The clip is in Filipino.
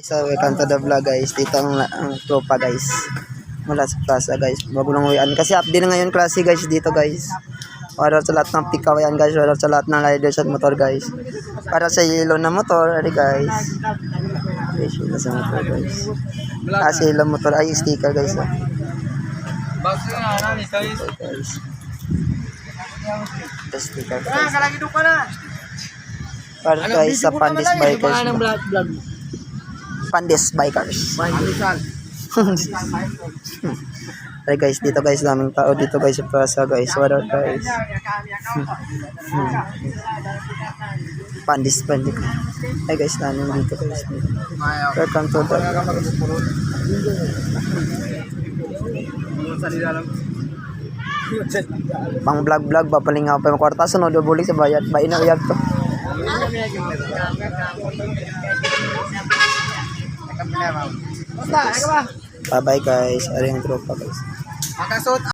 So, welcome to the vlog guys. Dito ang tropa guys. Mula sa plaza guys. Bago lang uwian. Kasi update na ngayon klase guys dito guys. Para sa lahat ng pikawayan guys. Para sa lahat ng riders at motor guys. Para sa yellow na motor. Ari guys. Guys, yellow sa motor guys. Kasi yellow motor ay sticker guys. Guys. Sticker guys. Para guys sa Pandis Bikers. Pandis Bikers. Ay guys, dito guys, daming tao dito guys sa plaza guys. What up guys? Pandis. Ay guys, daming dito guys. Welcome to the pang vlog papalingaw pa yung kwarta sunod bulig sa bayad. Bain na uyag to. Bye bye guys. Ari ang tropa guys.